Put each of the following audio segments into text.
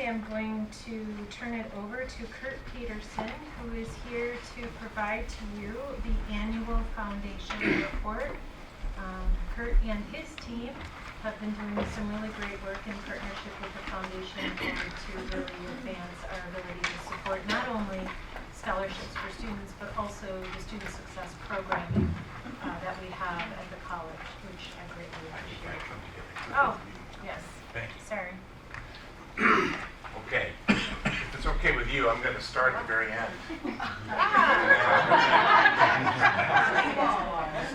am going to turn it over to Kurt Peterson, who is here to provide to you the annual foundation report. Kurt and his team have been doing some really great work in partnership with the foundation to really advance our ability to support not only scholarships for students, but also the student success programming that we have at the college, which I greatly appreciate. Oh, yes. Thank you. Sorry. Okay. If it's okay with you, I'm going to start at the very end.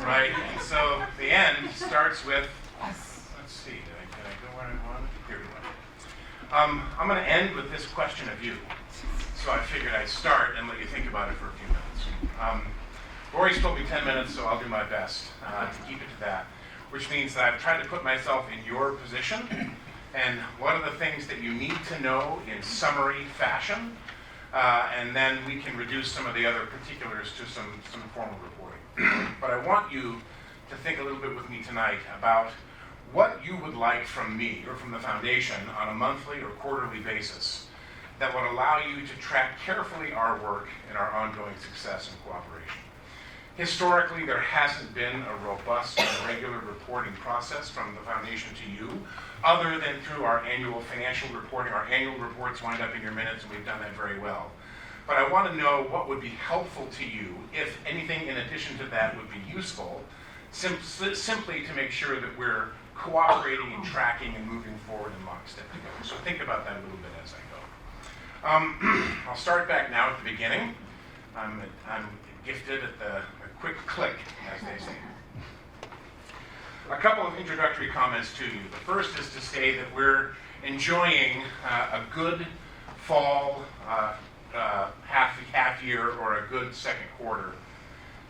Right? So the end starts with, let's see, did I go where I wanted? Here we go. I'm going to end with this question of you. So I figured I'd start and let you think about it for a few minutes. Lori's told me 10 minutes, so I'll do my best to keep it to that, which means that I've tried to put myself in your position. And what are the things that you need to know in summary fashion? And then we can reduce some of the other particulars to some formal reporting. But I want you to think a little bit with me tonight about what you would like from me or from the foundation on a monthly or quarterly basis that would allow you to track carefully our work and our ongoing success and cooperation. Historically, there hasn't been a robust and regular reporting process from the foundation to you, other than through our annual financial reporting. Our annual reports wind up in your minutes, and we've done that very well. But I want to know what would be helpful to you, if anything in addition to that would be useful, simply to make sure that we're cooperating and tracking and moving forward in lockstep together. So think about that a little bit as I go. I'll start back now at the beginning. I'm gifted at the quick click, as they say. A couple of introductory comments to you. The first is to say that we're enjoying a good fall half year or a good second quarter.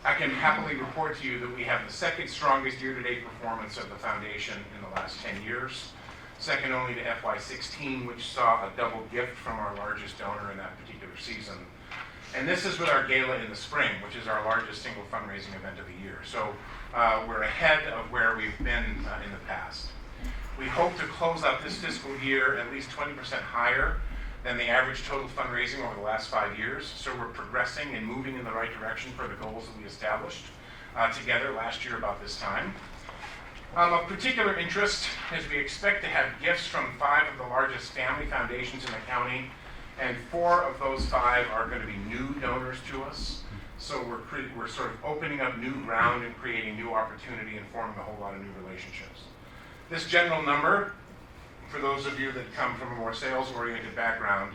I can happily report to you that we have the second strongest year-to-date performance of the foundation in the last 10 years, second only to FY16, which saw a double gift from our largest donor in that particular season. And this is with our gala in the spring, which is our largest single fundraising event of the year. So we're ahead of where we've been in the past. We hope to close out this fiscal year at least 20% higher than the average total fundraising over the last 5 years. So we're progressing and moving in the right direction for the goals that we established together last year about this time. Of particular interest is we expect to have gifts from 5 of the largest family foundations in the county, and 4 of those 5 are going to be new donors to us. So we're sort of opening up new ground and creating new opportunity and forming a whole lot of new relationships. This general number, for those of you that come from a more sales-oriented background,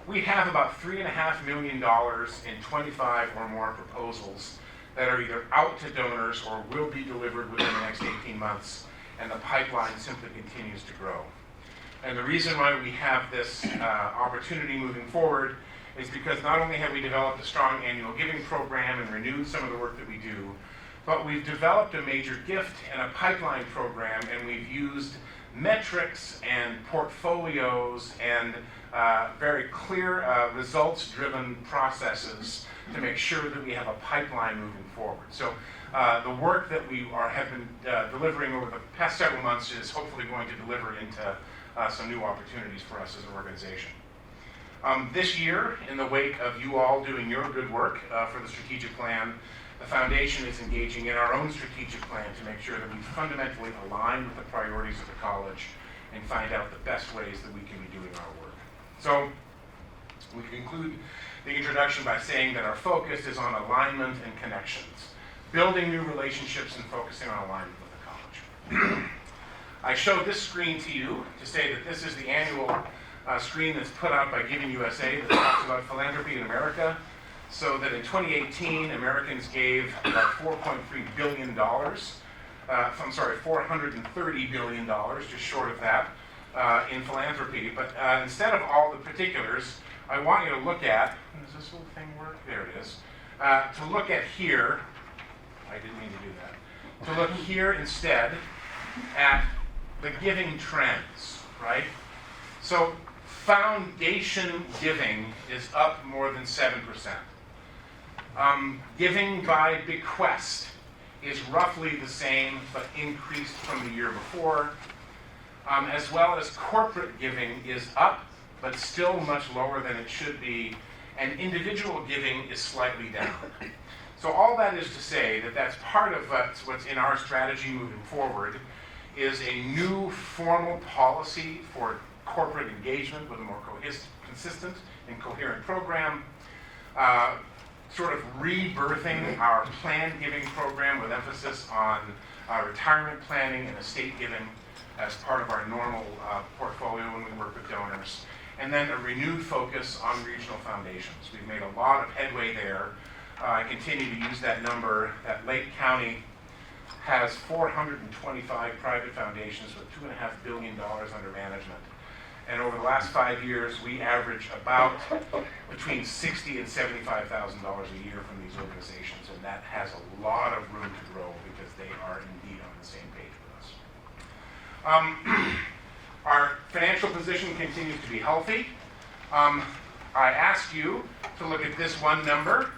we have about $3.5 million in 25 or more proposals that are either out to donors or will be delivered within the next 18 months, and the pipeline simply continues to grow. And the reason why we have this opportunity moving forward is because not only have we developed a strong annual giving program and renewed some of the work that we do, but we've developed a major gift and a pipeline program, and we've used metrics and portfolios and very clear results-driven processes to make sure that we have a pipeline moving forward. So the work that we have been delivering over the past several months is hopefully going to deliver into some new opportunities for us as an organization. This year, in the wake of you all doing your good work for the strategic plan, the foundation is engaging in our own strategic plan to make sure that we fundamentally align with the priorities of the college and find out the best ways that we can be doing our work. So we conclude the introduction by saying that our focus is on alignment and connections, building new relationships and focusing on alignment with the college. I showed this screen to you to say that this is the annual screen that's put out by Giving USA that talks about philanthropy in America. So that in 2018, Americans gave about $4.3 billion, $430 billion, just short of that, in philanthropy. But instead of all the particulars, I want you to look at, does this little thing work? There it is. To look at here, I didn't mean to do that, to look here instead at the giving trends, right? So foundation giving is up more than 7%. Giving by bequest is roughly the same, but increased from the year before, as well as corporate giving is up but still much lower than it should be, and individual giving is slightly down. So all that is to say that that's part of what's in our strategy moving forward, is a new formal policy for corporate engagement with a more consistent and coherent program, sort of rebirthing our planned giving program with emphasis on retirement planning and estate giving as part of our normal portfolio when we work with donors, and then a renewed focus on regional foundations. We've made a lot of headway there. I continue to use that number, that Lake County has 425 private foundations with $2.5 billion under management. And over the last 5 years, we average about between $60,000 and $75,000 a year from these organizations, and that has a lot of room to grow because they are indeed on the same page with us. Our financial position continues to be healthy. I asked you to look at this one number,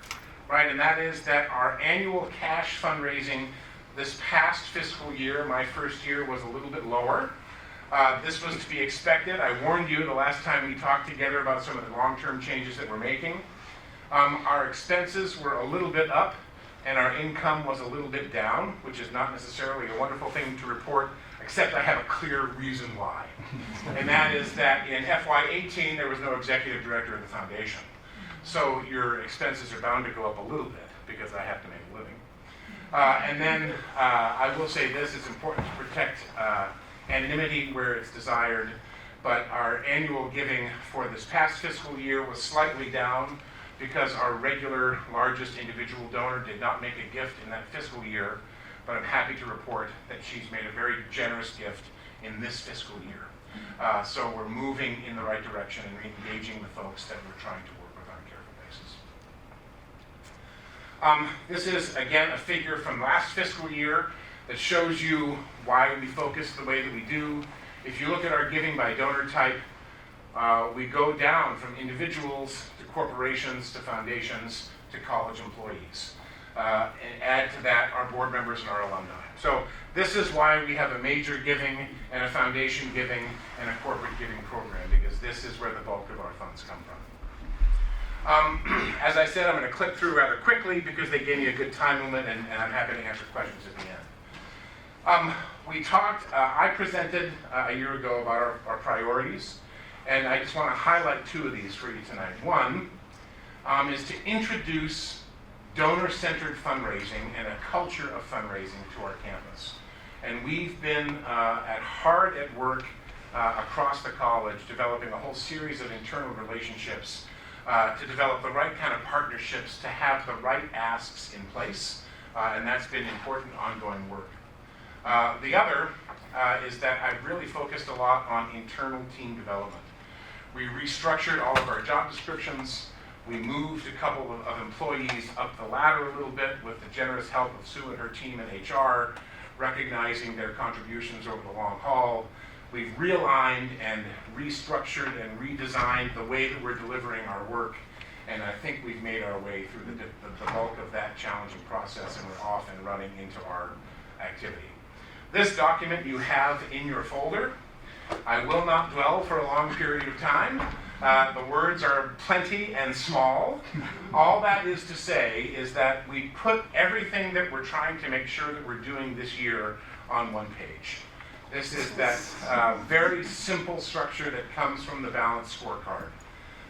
right, and that is that our annual cash fundraising this past fiscal year, my first year, was a little bit lower. This was to be expected. I warned you the last time we talked together about some of the long-term changes that we're making. Our expenses were a little bit up, and our income was a little bit down, which is not necessarily a wonderful thing to report, except I have a clear reason why. And that is that in FY18, there was no executive director of the foundation. So your expenses are bound to go up a little bit because I have to make a living. And then I will say this, it's important to protect anonymity where it's desired, but our annual giving for this past fiscal year was slightly down because our regular largest individual donor did not make a gift in that fiscal year, but I'm happy to report that she's made a very generous gift in this fiscal year. So we're moving in the right direction and engaging the folks that we're trying to work with on a careful basis. This is, again, a figure from last fiscal year that shows you why we focus the way that we do. If you look at our giving by donor type, we go down from individuals to corporations to foundations to college employees. And add to that our board members and our alumni. So this is why we have a major giving and a foundation giving and a corporate giving program, because this is where the bulk of our funds come from. As I said, I'm going to click through rather quickly because they gave me a good time limit, and I'm happy to answer questions at the end. I presented a year ago about our priorities, and I just want to highlight two of these for you tonight. One is to introduce donor-centered fundraising and a culture of fundraising to our campus. And we've been hard at work across the college, developing a whole series of internal relationships to develop the right kind of partnerships, to have the right asks in place, and that's been important ongoing work. The other is that I've really focused a lot on internal team development. We restructured all of our job descriptions. We moved a couple of employees up the ladder a little bit with the generous help of Sue and her team in HR, recognizing their contributions over the long haul. We've realigned and restructured and redesigned the way that we're delivering our work, and I think we've made our way through the bulk of that challenging process, and we're off and running into our activity. This document you have in your folder. I will not dwell for a long period of time. The words are plenty and small. All that is to say is that we put everything that we're trying to make sure that we're doing this year on one page. This is that very simple structure that comes from the balanced scorecard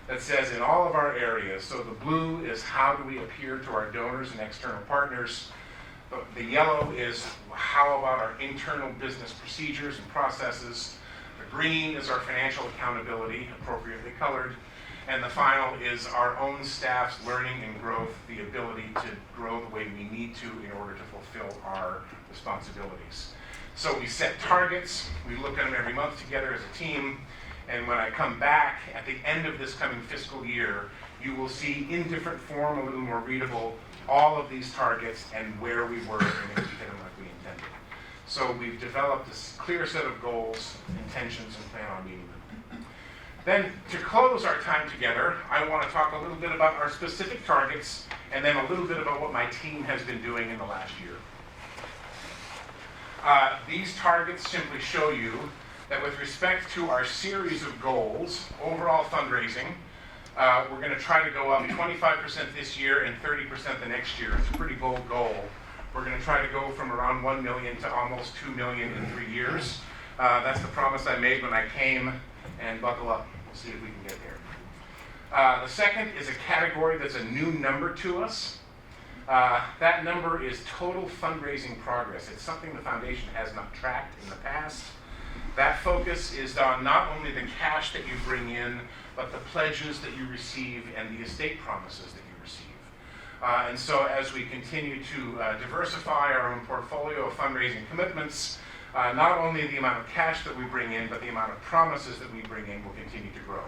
that says in all of our areas, so the blue is how do we appear to our donors and external partners. The yellow is how about our internal business procedures and processes. The green is our financial accountability, appropriately colored. And the final is our own staff's learning and growth, the ability to grow the way we need to in order to fulfill our responsibilities. So we set targets, we look at them every month together as a team, and when I come back at the end of this coming fiscal year, you will see in different form, a little more readable, all of these targets and where we were and if we hit them like we intended. So we've developed this clear set of goals, intentions, and plan on meeting them. Then to close our time together, I want to talk a little bit about our specific targets and then a little bit about what my team has been doing in the last year. These targets simply show you that with respect to our series of goals, overall fundraising, we're going to try to go up 25% this year and 30% the next year. It's a pretty bold goal. We're going to try to go from around 1 million to almost 2 million in 3 years. That's the promise I made when I came, and buckle up. We'll see if we can get there. The second is a category that's a new number to us. That number is total fundraising progress. It's something the foundation has not tracked in the past. That focus is on not only the cash that you bring in, but the pledges that you receive and the estate promises that you receive. And so as we continue to diversify our own portfolio of fundraising commitments, not only the amount of cash that we bring in, but the amount of promises that we bring in will continue to grow.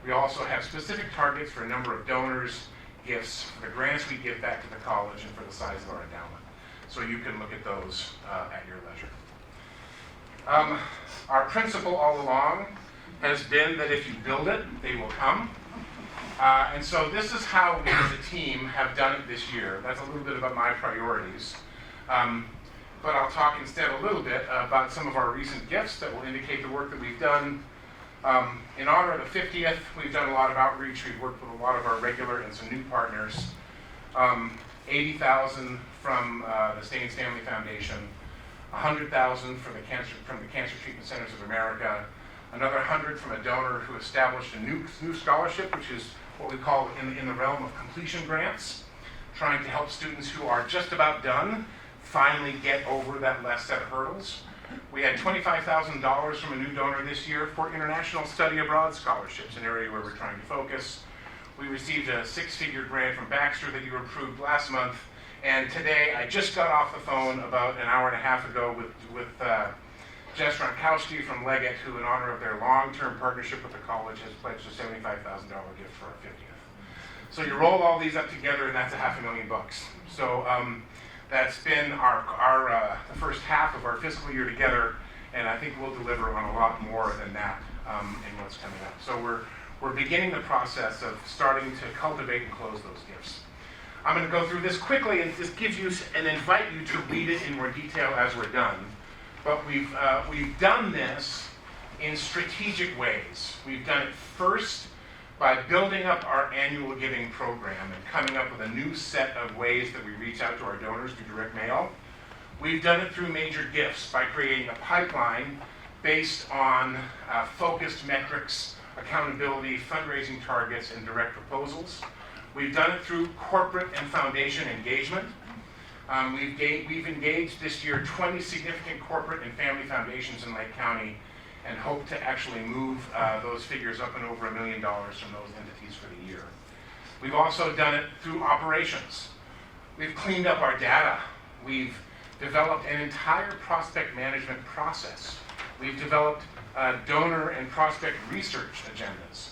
We also have specific targets for a number of donors, gifts, for the grants we give back to the college, and for the size of our endowment. So you can look at those at your leisure. Our principle all along has been that if you build it, they will come. And so this is how we as a team have done it this year. That's a little bit about my priorities. But I'll talk instead a little bit about some of our recent gifts that will indicate the work that we've done. In honor of the 50th, we've done a lot of outreach. We've worked with a lot of our regular and some new partners. $80,000 from the Stain Stanley Foundation, $100,000 from the Cancer Treatment Centers of America, another $100,000 from a donor who established a new scholarship, which is what we call in the realm of completion grants, trying to help students who are just about done finally get over that last set of hurdles. We had $25,000 from a new donor this year for international study abroad scholarships, an area where we're trying to focus. We received a 6-figure grant from Baxter that you approved last month. And today, I just got off the phone about an hour and a half ago with Jess Ronkowski from Leggett, who in honor of their long-term partnership with the college has pledged a $75,000 gift for our 50th. So you roll all these up together and that's $500,000. So that's been the first half of our fiscal year together, and I think we'll deliver on a lot more than that in what's coming up. So we're beginning the process of starting to cultivate and close those gifts. I'm going to go through this quickly and just give you and invite you to read it in more detail as we're done. But we've done this in strategic ways. We've done it first by building up our annual giving program and coming up with a new set of ways that we reach out to our donors through direct mail. We've done it through major gifts by creating a pipeline based on focused metrics, accountability, fundraising targets, and direct proposals. We've done it through corporate and foundation engagement. We've engaged this year 20 significant corporate and family foundations in Lake County and hope to actually move those figures up and over $1 million from those entities for the year. We've also done it through operations. We've cleaned up our data. We've developed an entire prospect management process. We've developed donor and prospect research agendas.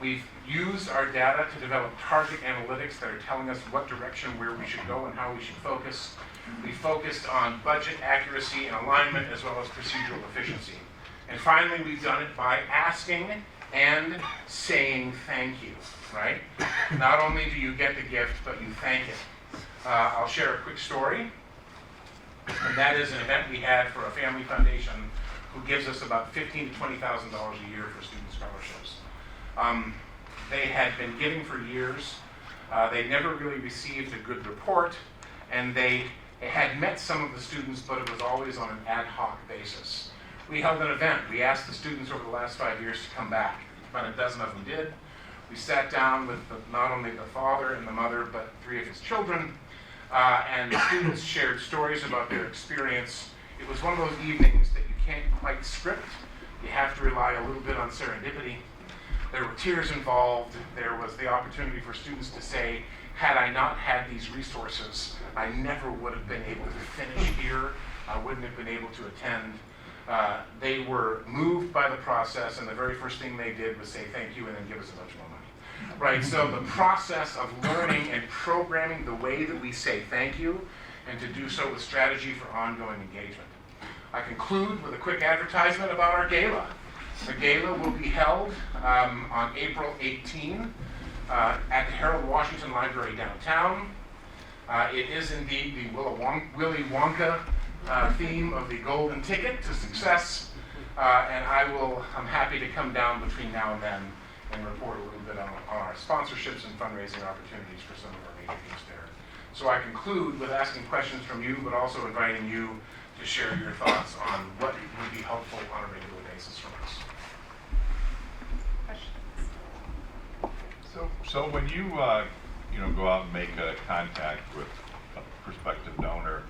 We've used our data to develop target analytics that are telling us what direction, where we should go, and how we should focus. We focused on budget accuracy and alignment as well as procedural efficiency. And finally, we've done it by asking and saying thank you, right? Not only do you get the gift, but you thank it. I'll share a quick story. And that is an event we had for a family foundation who gives us about $15,000 to $20,000 a year for student scholarships. They had been giving for years. They never really received a good report, and they had met some of the students, but it was always on an ad hoc basis. We held an event. We asked the students over the last 5 years to come back. About a dozen of them did. We sat down with not only the father and the mother, but 3 of his children, and the students shared stories about their experience. It was one of those evenings that you can't quite script. You have to rely a little bit on serendipity. There were tears involved. There was the opportunity for students to say, had I not had these resources, I never would have been able to finish here. I wouldn't have been able to attend. They were moved by the process, and the very first thing they did was say thank you and then give us a bunch more money. Right, so the process of learning and programming the way that we say thank you, and to do so with strategy for ongoing engagement. I conclude with a quick advertisement about our gala. The gala will be held on April 18 at the Harold Washington Library downtown. It is indeed the Willy Wonka theme of the golden ticket to success. And I'm happy to come down between now and then and report a little bit on our sponsorships and fundraising opportunities for some of our major teams there. So I conclude with asking questions from you, but also inviting you to share your thoughts on what would be helpful on a regular basis from us. Questions? So when you go out and make a contact with a prospective donor,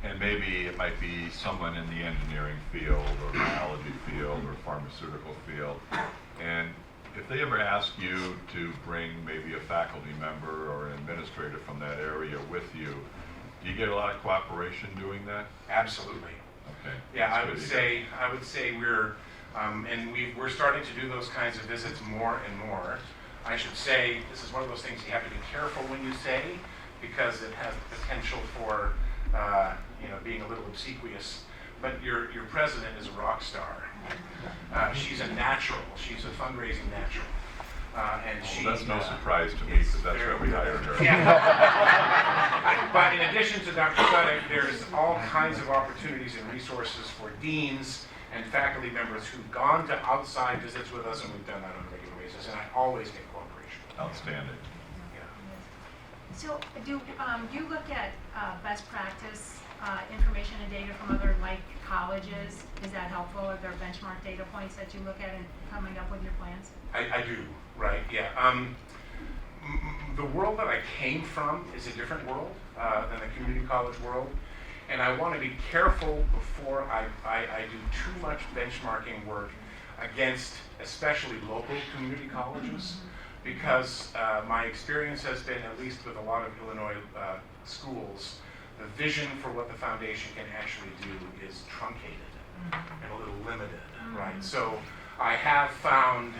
and maybe it might be someone in the engineering field or biology field or pharmaceutical field, and if they ever ask you to bring maybe a faculty member or an administrator from that area with you, do you get a lot of cooperation doing that? Absolutely. Okay. Yeah, That's I good would say we're we're starting to do those kinds of visits more and more. I should say this is one of those things you have to be careful when you say, because it has the potential for being a little obsequious. But your president is a rock star. She's a natural. She's a fundraising natural. And that's no surprise to me, because that's why we hired her. Yeah. But in addition to Dr. Sudek, there's all kinds of opportunities and resources for deans and faculty members who've gone to outside visits with us, and we've done that on a regular basis, and I always get cooperation. Outstanding. Yeah. So do you look at best practice information and data from other like colleges? Is that helpful? Are there benchmark data points that you look at in coming up with your plans? I do, right, yeah. The world that I came from is a different world than the community college world, and I want to be careful before I do too much benchmarking work against especially local community colleges, because my experience has been, at least with a lot of Illinois schools, the vision for what the foundation can actually do is truncated and a little limited, right? So I have found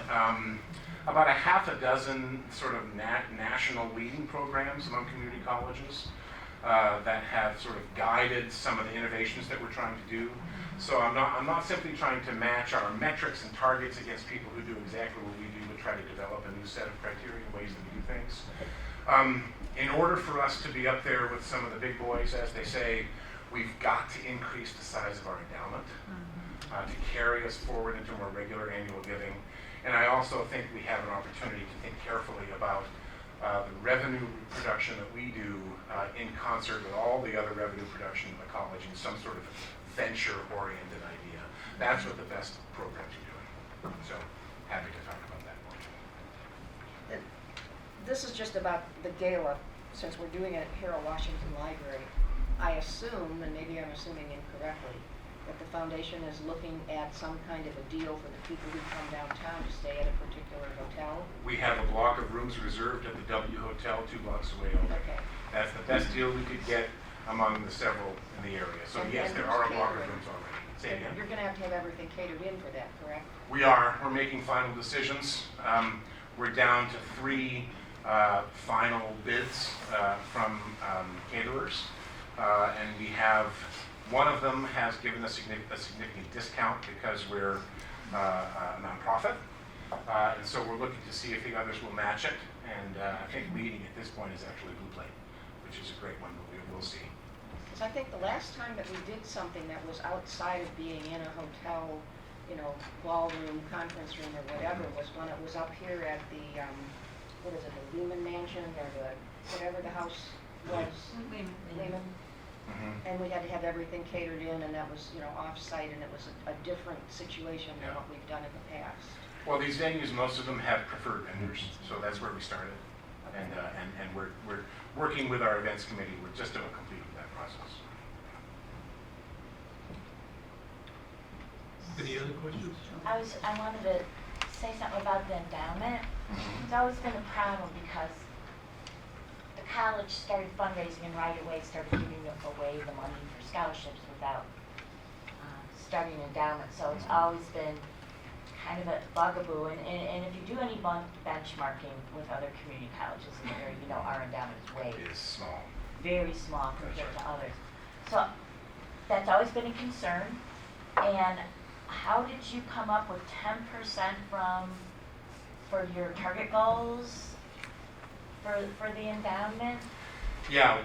about a half a dozen sort of national leading programs among community colleges that have sort of guided some of the innovations that we're trying to do. So I'm not simply trying to match our metrics and targets against people who do exactly what we do, but try to develop a new set of criteria and ways that we do things. In order for us to be up there with some of the big boys, as they say, we've got to increase the size of our endowment to carry us forward into more regular annual giving. And I also think we have an opportunity to think carefully about the revenue production that we do in concert with all the other revenue production in the college in some sort of venture-oriented idea. That's what the best programs are doing. So happy to talk about that more. This is just about the gala, since we're doing it here at Washington Library. I assume, and maybe I'm assuming incorrectly, that the foundation is looking at some kind of a deal for the people who come downtown to stay at a particular hotel. We have a block of rooms reserved at the W Hotel 2 blocks away over. Okay. That's the best deal we could get among the several in the area. So And yes, there who's are a block of catering? rooms already. Say And again. you're going to have everything catered in for that, correct? We're making final decisions. We're down to 3 final bids from caterers, and we have one of them has given a significant discount because we're a nonprofit, and so we're looking to see if the others will match it. And I think leading at this point is actually Blue Plate, which is a great one, but we'll see. Because I think the last time that we did something that was outside of being in a hotel, ballroom, conference room, or whatever, was when it was up here at the, what is it, the Lehman Mansion, or whatever the house was, Lehman. And we had to have everything catered in, and that was, off-site, and it was a different situation than what we've done in the past. Well, these venues, most of them have preferred vendors, so that's where we started. And we're working with our events committee. We're just about complete with that process. Any other questions? I wanted to say something about the endowment. It's always been a problem because the college started fundraising and right away started giving away the money for scholarships without starting an endowment. So it's always been kind of a bugaboo. And if you do any benchmarking with other community colleges in the area, our endowment is way It is small. very small compared to others. So that's always been a concern. And how did you come up with 10% for your target goals for the endowment? Yeah,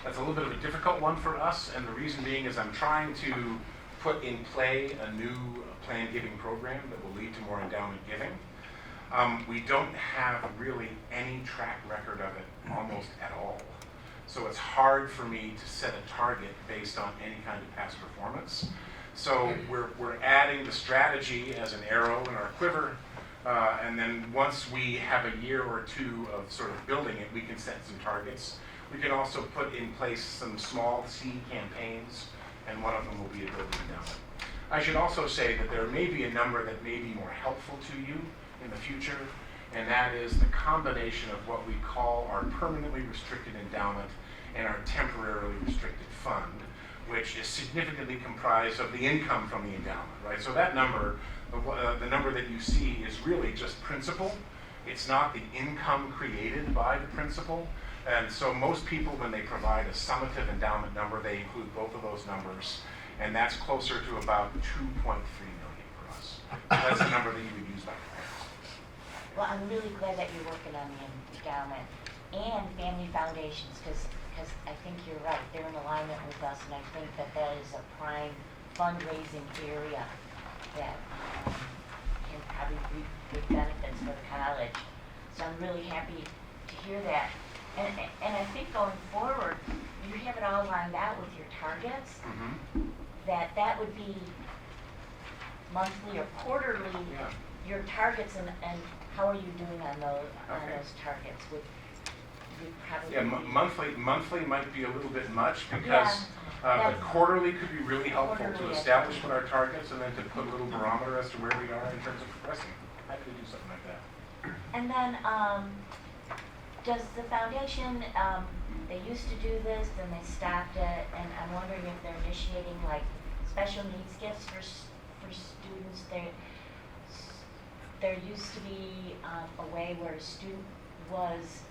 that's a little bit of a difficult one for us, and the reason being is I'm trying to put in play a new planned giving program that will lead to more endowment giving. We don't have really any track record of it almost at all. So it's hard for me to set a target based on any kind of past performance. So we're adding the strategy as an arrow in our quiver, and then once we have a year or two of sort of building it, we can set some targets. We can also put in place some small seed campaigns, and one of them will be a building endowment. I should also say that there may be a number that may be more helpful to you in the future, and that is the combination of what we call our permanently restricted endowment and our temporarily restricted fund, which is significantly comprised of the income from the endowment, right? So that number, the number that you see is really just principal. It's not the income created by the principal. And so most people, when they provide a summative endowment number, they include both of those numbers, and that's closer to about 2.3 million for us. So that's the number that you would use by comparison. Well, I'm really glad that you're working on the endowment and family foundations, because I think you're right. They're in alignment with us, and I think that that is a prime fundraising area that can probably reap big benefits for the college. So I'm really happy to hear that. And I think going forward, you have it all lined out with your targets, that would be monthly or quarterly, Yeah. your targets, and how are you doing on those targets? Would you probably Yeah, monthly might be a little bit much because but quarterly could be really helpful to Quarterly, establish what our targets and then to put a little barometer as to where we are in terms of progressing. Happy to do something like that. And then, does the foundation, they used to do this, then they stopped it, and I'm wondering if they're initiating like special needs gifts for students. There used to be a way where a student was,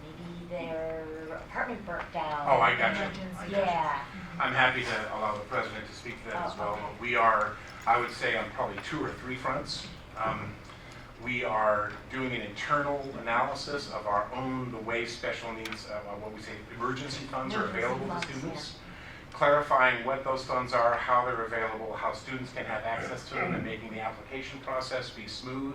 maybe their apartment burnt down. Oh, I got you. Yeah. I'm happy to allow the president to speak to that as well. Okay. We are, I would say, on probably 2 or 3 fronts. We are doing an internal analysis of our own, the way special needs, what we say, emergency funds are available to students. Clarifying what those funds are, how they're available, how students can have access to them, and making the application process be smooth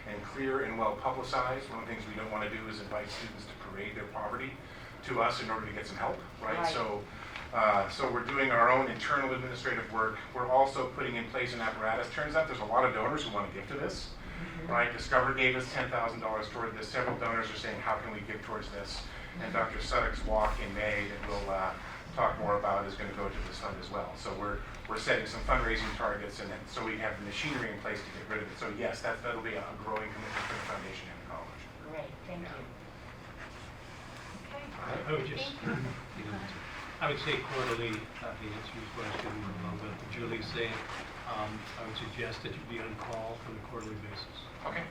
and clear and well publicized. One of the things we don't want to do is invite students to parade their poverty to us in order to get some help, right? Right. So we're doing our own internal administrative work. We're also putting in place an apparatus. Turns out there's a lot of donors who want to give to this, right? Discover gave us $10,000 toward this. Several donors are saying, how can we give towards this? And Dr. Suddock's walk in May that we'll talk more about is going to go to this fund as well. So we're setting some fundraising targets, and so we have the machinery in place to get rid of it. So yes, that'll be a growing commitment for the foundation and the college. Great, thank you. Okay. I would say quarterly, to answer your question a little bit, Julie said, I would suggest that you be on call on a quarterly basis. Okay.